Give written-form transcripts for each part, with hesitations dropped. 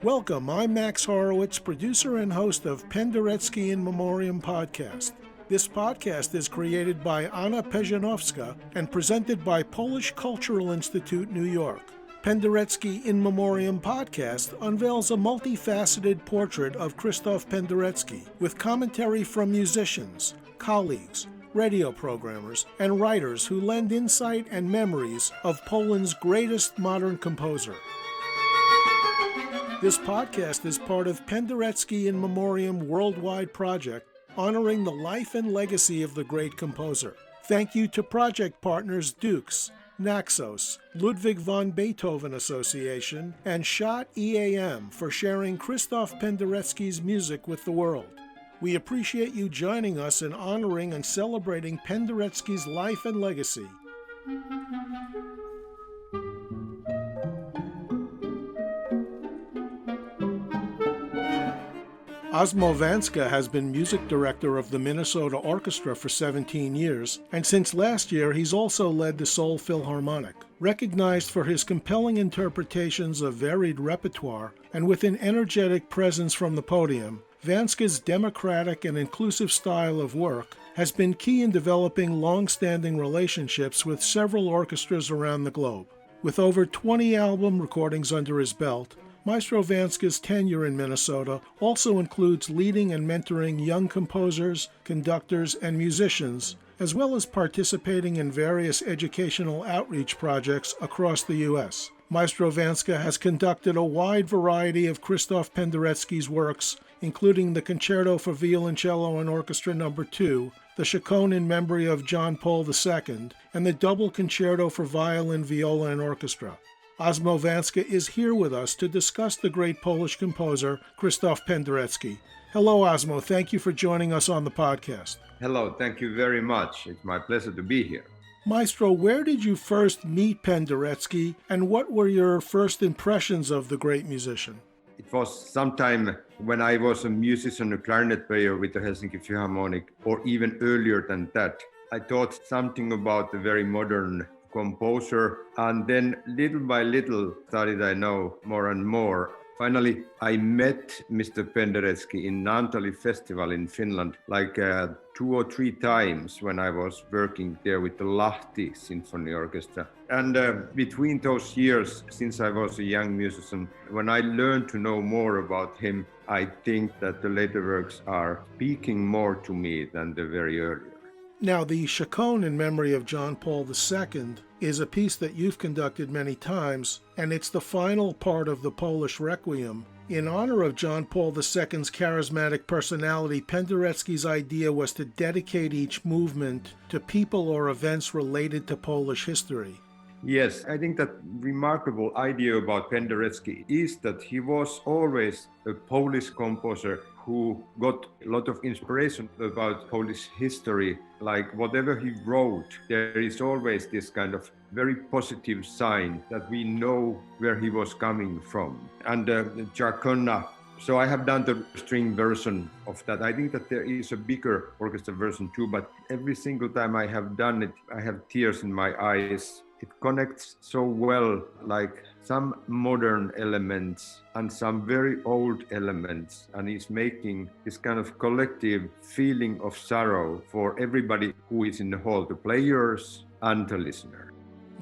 Welcome, I'm Max Horowitz, producer and host of Penderecki in Memoriam Podcast. This podcast is created by Anna Perzanowska and presented by Polish Cultural Institute, New York. Penderecki in Memoriam Podcast unveils a multifaceted portrait of Krzysztof Penderecki with commentary from musicians, colleagues, radio programmers, and writers who lend insight and memories of Poland's greatest modern composer. This podcast is part of Penderecki in Memoriam Worldwide project, honoring the life and legacy of the great composer. Thank you to project partners Dukes, NAXOS, Ludwig van Beethoven Association, and Schott EAM for sharing Krzysztof Penderecki's music with the world. We appreciate you joining us in honoring and celebrating Penderecki's life and legacy. Osmo Vänskä has been music director of the Minnesota Orchestra for 17 years, and since last year he's also led the Seoul Philharmonic. Recognized for his compelling interpretations of varied repertoire and with an energetic presence from the podium, Vänskä's democratic and inclusive style of work has been key in developing long-standing relationships with several orchestras around the globe. With over 20 album recordings under his belt, Maestro Vänskä's tenure in Minnesota also includes leading and mentoring young composers, conductors, and musicians, as well as participating in various educational outreach projects across the U.S. Maestro Vänskä has conducted a wide variety of Krzysztof Penderecki's works, including the Concerto for Violoncello and Orchestra No. 2, the Chaconne in Memory of John Paul II, and the Double Concerto for Violin, Viola, and Orchestra. Osmo Vänskä is here with us to discuss the great Polish composer, Krzysztof Penderecki. Hello, Osmo. Thank you for joining us on the podcast. Hello. Thank you very much. It's my pleasure to be here. Maestro, where did you first meet Penderecki, and what were your first impressions of the great musician? It was sometime when I was a musician, a clarinet player with the Helsinki Philharmonic, or even earlier than that. I thought something about the very modern composer, and then little by little started I know more and more. Finally, I met Mr. Penderecki in Naantali Festival in Finland like 2 or 3 times when I was working there with the Lahti Symphony Orchestra. And between those years, since I was a young musician, when I learned to know more about him, I think that the later works are speaking more to me than the very earlier. Now, the Chaconne in Memory of John Paul II is a piece that you've conducted many times, and it's the final part of the Polish Requiem. In honor of John Paul II's charismatic personality, Penderecki's idea was to dedicate each movement to people or events related to Polish history. Yes, I think that remarkable idea about Penderecki is that he was always a Polish composer who got a lot of inspiration about Polish history. Like whatever he wrote, there is always this kind of very positive sign that we know where he was coming from. And Chaconne, so I have done the string version of that. I think that there is a bigger orchestra version too, but every single time I have done it, I have tears in my eyes. It connects so well, like some modern elements and some very old elements, and is making this kind of collective feeling of sorrow for everybody who is in the hall, the players and the listener.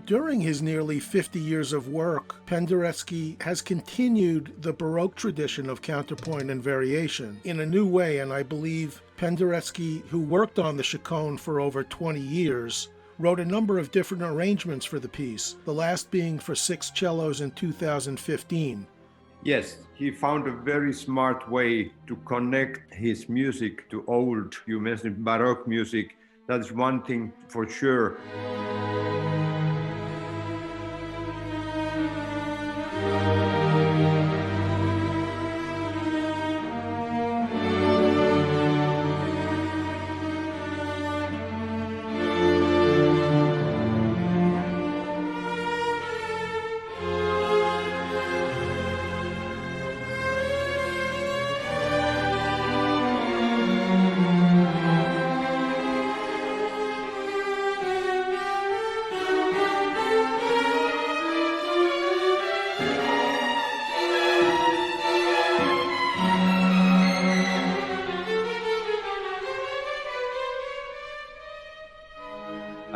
During his nearly 50 years of work, Penderecki has continued the Baroque tradition of counterpoint and variation in a new way, and I believe Penderecki, who worked on the Chaconne for over 20 years, wrote a number of different arrangements for the piece, the last being for 6 cellos in 2015. Yes, he found a very smart way to connect his music to old, you mentioned Baroque music. That's one thing for sure.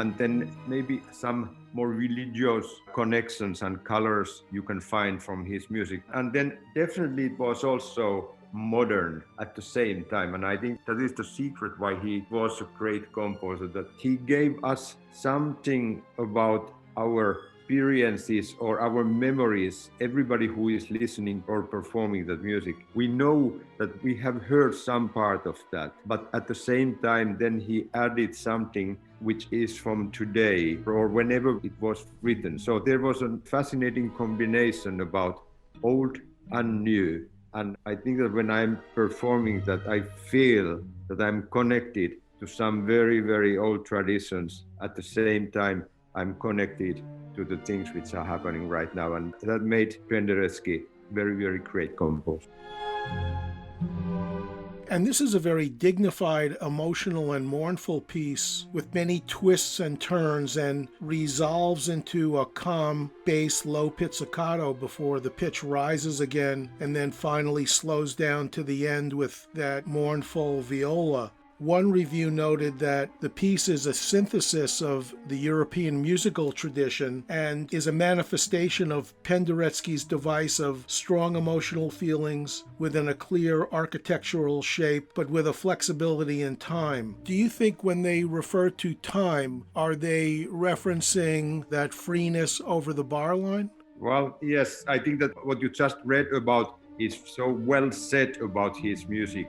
and then maybe some more religious connections and colors you can find from his music. And then definitely it was also modern at the same time. And I think that is the secret why he was a great composer, that he gave us something about our experiences or our memories. Everybody who is listening or performing that music, we know that we have heard some part of that, but at the same time then he added something which is from today or whenever it was written. So there was a fascinating combination about old and new. And I think that when I'm performing that, I feel that I'm connected to some very, very old traditions. At the same time, I'm connected to the things which are happening right now. And that made Penderecki very, very great composer. And this is a very dignified, emotional, and mournful piece with many twists and turns, and resolves into a calm bass low pizzicato before the pitch rises again and then finally slows down to the end with that mournful viola. One review noted that the piece is a synthesis of the European musical tradition and is a manifestation of Penderecki's device of strong emotional feelings within a clear architectural shape, but with a flexibility in time. Do you think when they refer to time, are they referencing that freeness over the bar line? Well, yes, I think that what you just read about is so well said about his music.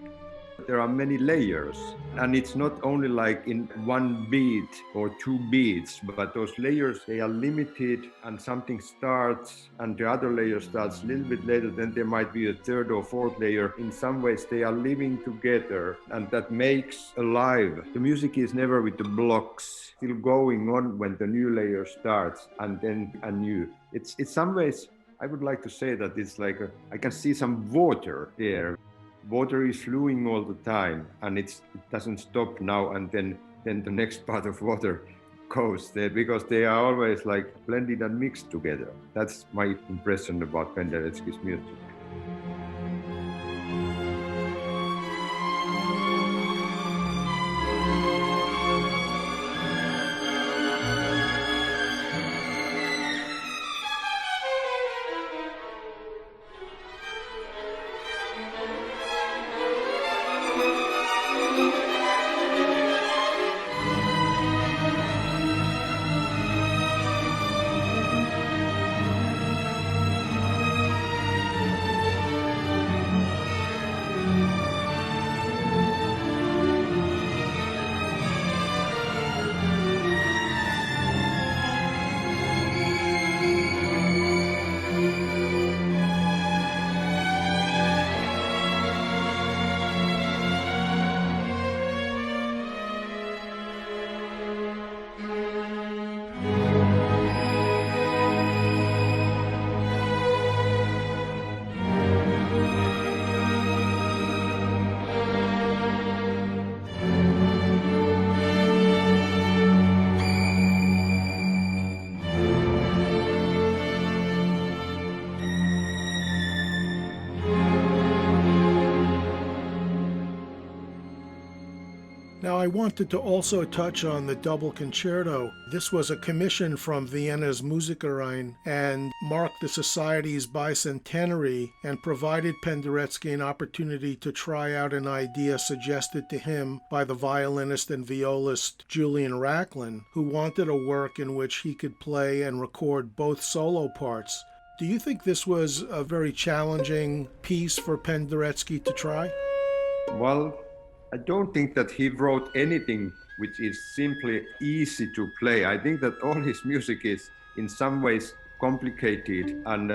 There are many layers, and it's not only like in one beat or two beats, but those layers, they are limited, and something starts and the other layer starts a little bit later, then there might be a third or fourth layer. In some ways they are living together, and that makes alive. The music is never with the blocks, still going on when the new layer starts and then a new. It's in some ways, I would like to say that it's like I can see some water there. Water is flowing all the time, and it doesn't stop now and then the next part of water goes there, because they are always like blended and mixed together. That's my impression about Penderecki's music. Now, I wanted to also touch on the double concerto. This was a commission from Vienna's Musikverein and marked the Society's bicentenary and provided Penderecki an opportunity to try out an idea suggested to him by the violinist and violist Julian Racklin, who wanted a work in which he could play and record both solo parts. Do you think this was a very challenging piece for Penderecki to try? Well, I don't think that he wrote anything which is simply easy to play. I think that all his music is in some ways complicated, and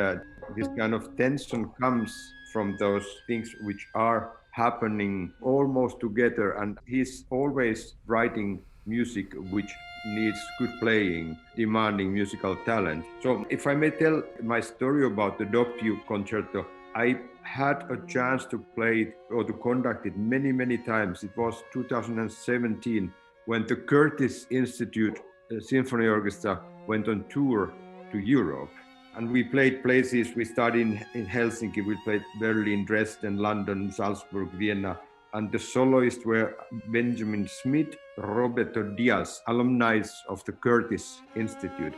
this kind of tension comes from those things which are happening almost together, and he's always writing music which needs good playing, demanding musical talent. So if I may tell my story about the Doppio concerto, I had a chance to play it or to conduct it many, many times. It was 2017 when the Curtis Institute Symphony Orchestra went on tour to Europe. And we played places, we started in Helsinki, we played Berlin, Dresden, London, Salzburg, Vienna, and the soloists were Benjamin Smith, Roberto Diaz, alumni of the Curtis Institute.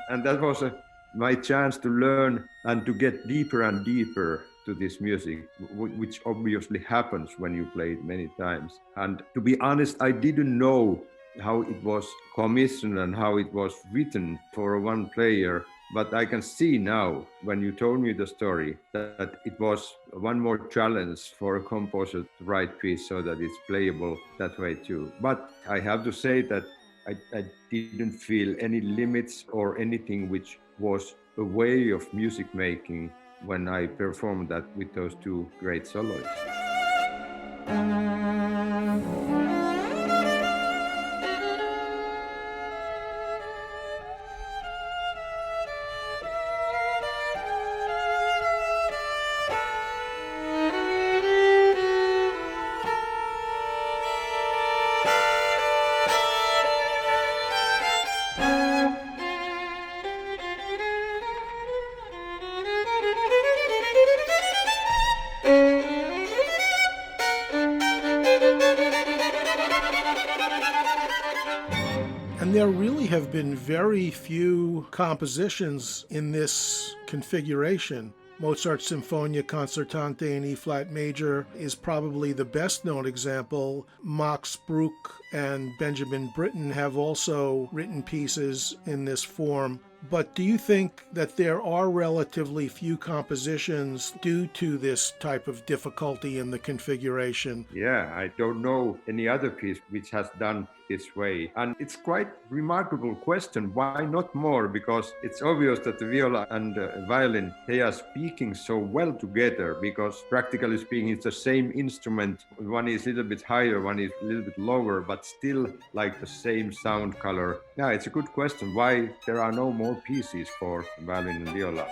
And that was my chance to learn and to get deeper and deeper to this music, which obviously happens when you play it many times. And to be honest, I didn't know how it was commissioned and how it was written for one player. But I can see now, when you told me the story, that it was one more challenge for a composer to write piece so that it's playable that way too. But I have to say that I didn't feel any limits or anything which was a way of music making when I performed that with those two great soloists. And there really have been very few compositions in this configuration. Mozart's Sinfonia Concertante in E-flat major is probably the best known example. Max Bruch and Benjamin Britten have also written pieces in this form. But do you think that there are relatively few compositions due to this type of difficulty in the configuration? Yeah, I don't know any other piece which has done this way. And it's quite remarkable question. Why not more? Because it's obvious that the viola and violin, they are speaking so well together, because practically speaking, it's the same instrument. One is a little bit higher, one is a little bit lower, but still like the same sound color. Yeah, it's a good question. Why there are no more pieces for violin and viola?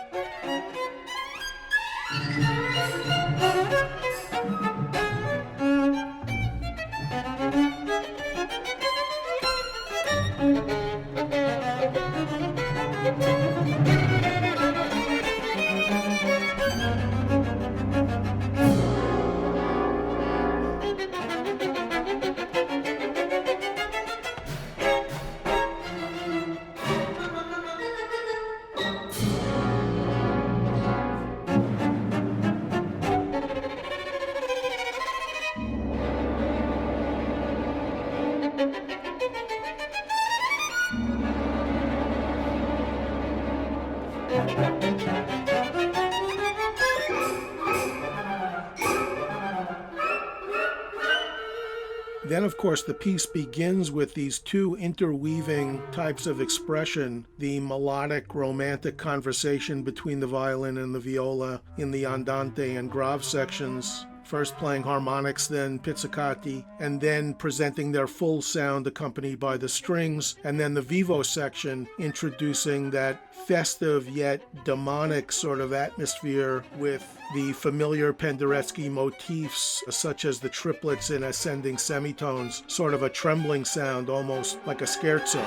Then, of course, the piece begins with these two interweaving types of expression, the melodic, romantic conversation between the violin and the viola in the andante and grave sections, first playing harmonics, then pizzicati, and then presenting their full sound accompanied by the strings, and then the vivo section introducing that festive yet demonic sort of atmosphere with the familiar Penderecki motifs, such as the triplets in ascending semitones, sort of a trembling sound, almost like a scherzo.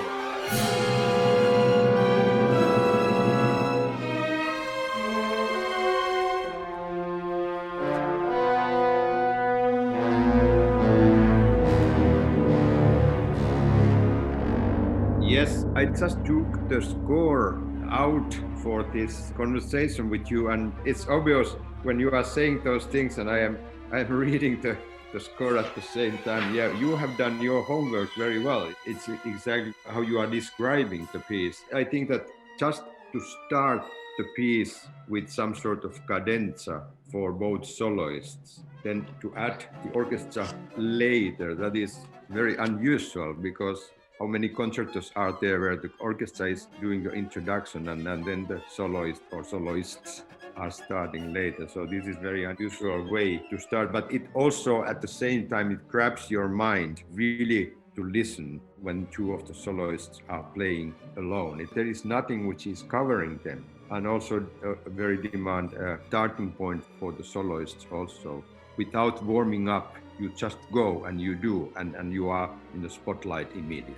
Yes, I just took the score out for this conversation with you, and it's obvious when you are saying those things and I am reading the score at the same time. Yeah, you have done your homework very well. It's exactly how you are describing the piece. I think that just to start the piece with some sort of cadenza for both soloists, then to add the orchestra later, that is very unusual, because how many concertos are there where the orchestra is doing the introduction and then the soloist or soloists are starting later. So this is very unusual way to start, but it also at the same time, it grabs your mind really to listen when two of the soloists are playing alone. There is nothing which is covering them, and also a very demand starting point for the soloists also. Without warming up, you just go and you do, and you are in the spotlight immediately.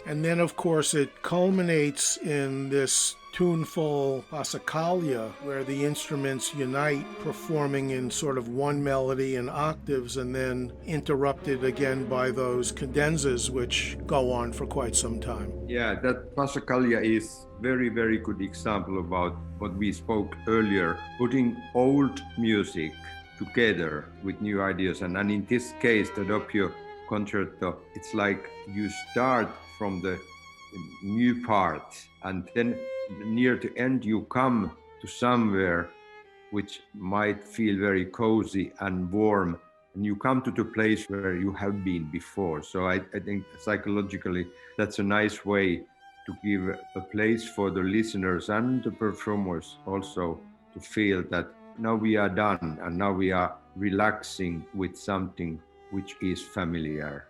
And then, of course, it culminates in this tuneful passacaglia, where the instruments unite, performing in sort of one melody in octaves, and then interrupted again by those cadenzas, which go on for quite some time. Yeah, that passacaglia is very, very good example about what we spoke earlier, putting old music together with new ideas. And in this case, the Doppio concerto, it's like you start from the new part, and then near the end you come to somewhere which might feel very cozy and warm, and you come to the place where you have been before. So I think psychologically that's a nice way to give a place for the listeners and the performers also to feel that now we are done and now we are relaxing with something which is familiar.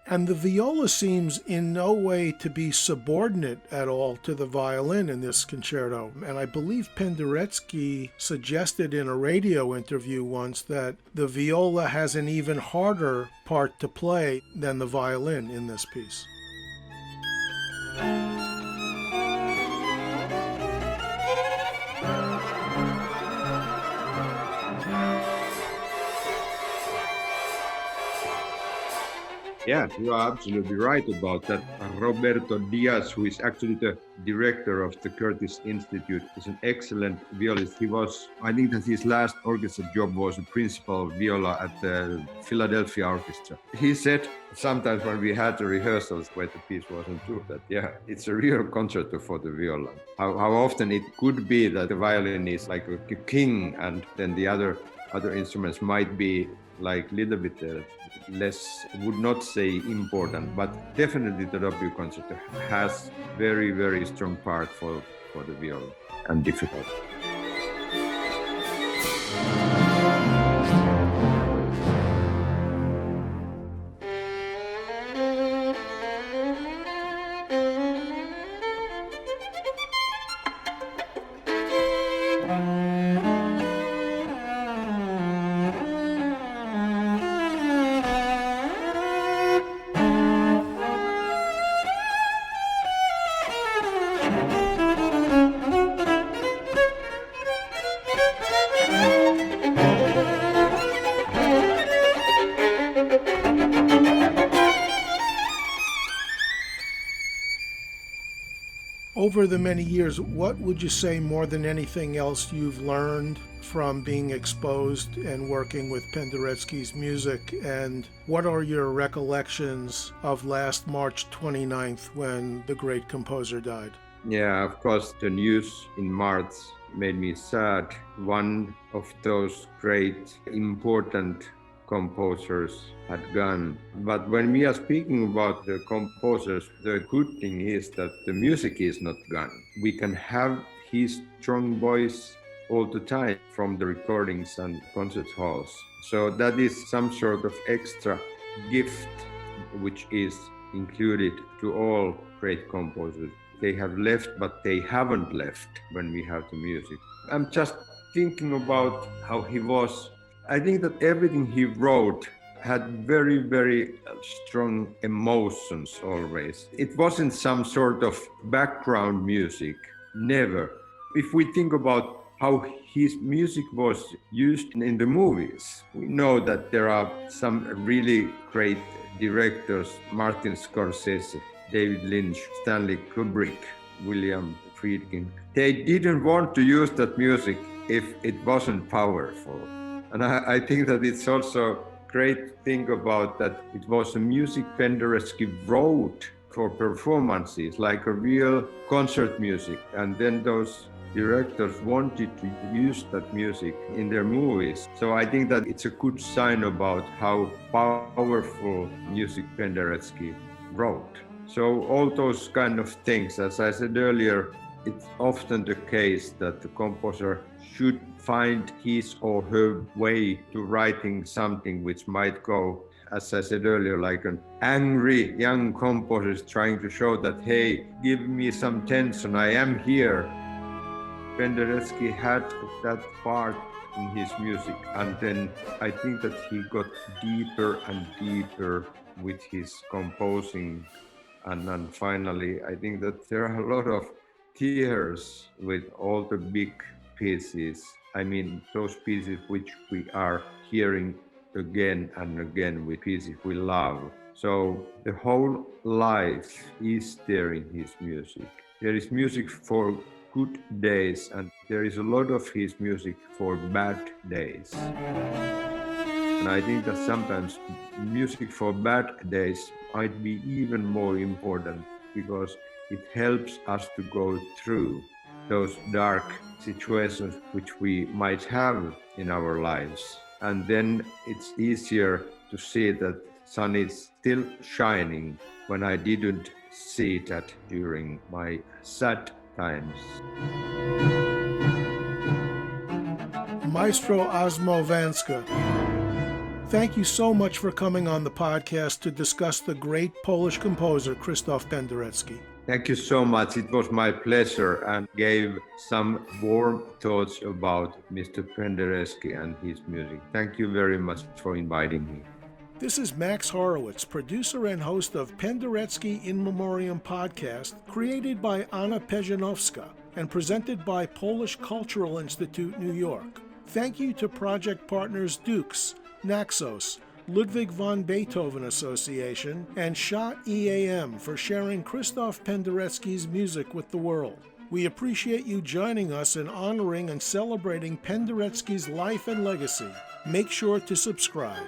And the viola seems in no way to be subordinate at all to the violin in this concerto. And I believe Penderecki suggested in a radio interview once that the viola has an even harder part to play than the violin in this piece. Yeah, you are absolutely right about that. Roberto Diaz, who is actually the director of the Curtis Institute, is an excellent violist. I think that his last orchestra job was a principal viola at the Philadelphia Orchestra. He said sometimes when we had the rehearsals where the piece wasn't through that, yeah, it's a real concerto for the viola. How often it could be that the violin is like a king, and then the other instruments might be like a little bit less, would not say important, but definitely the Doppio concerto has very, very strong part for the viola, and difficult. Over the many years, what would you say more than anything else you've learned from being exposed and working with Penderecki's music, and what are your recollections of last March 29th when the great composer died? Yeah, of course, the news in March made me sad. One of those great, important composers had gone. But when we are speaking about the composers, the good thing is that the music is not gone. We can have his strong voice all the time from the recordings and concert halls. So that is some sort of extra gift which is included to all great composers. They have left, but they haven't left when we have the music. I'm just thinking about how he was. I think that everything he wrote had very, very strong emotions always. It wasn't some sort of background music, never. If we think about how his music was used in the movies, we know that there are some really great directors, Martin Scorsese, David Lynch, Stanley Kubrick, William Friedkin. They didn't want to use that music if it wasn't powerful. And I think that it's also a great thing about that it was a music Penderecki wrote for performances, like a real concert music. And then those directors wanted to use that music in their movies. So I think that it's a good sign about how powerful music Penderecki wrote. So all those kind of things, as I said earlier, it's often the case that the composer should find his or her way to writing something which might go, as I said earlier, like an angry young composer is trying to show that, hey, give me some tension, I am here. Penderecki had that part in his music, and then I think that he got deeper and deeper with his composing, and then finally I think that there are a lot of tears with all the big pieces. I mean, those pieces which we are hearing again and again with pieces we love. So the whole life is there in his music. There is music for good days, and there is a lot of his music for bad days. And I think that sometimes music for bad days might be even more important because it helps us to go through those dark situations which we might have in our lives. And then it's easier to see that sun is still shining when I didn't see that during my sad times. Maestro Osmo Vänskä, thank you so much for coming on the podcast to discuss the great Polish composer Krzysztof Penderecki. Thank you so much. It was my pleasure and gave some warm thoughts about Mr. Penderecki and his music. Thank you very much for inviting me. This is Max Horowitz, producer and host of Penderecki in Memoriam Podcast, created by Anna Perzanowska and presented by Polish Cultural Institute, New York. Thank you to project partners Dukes, NAXOS, Ludwig van Beethoven Association, and Schott EAM for sharing Krzysztof Penderecki's music with the world. We appreciate you joining us in honoring and celebrating Penderecki's life and legacy. Make sure to subscribe.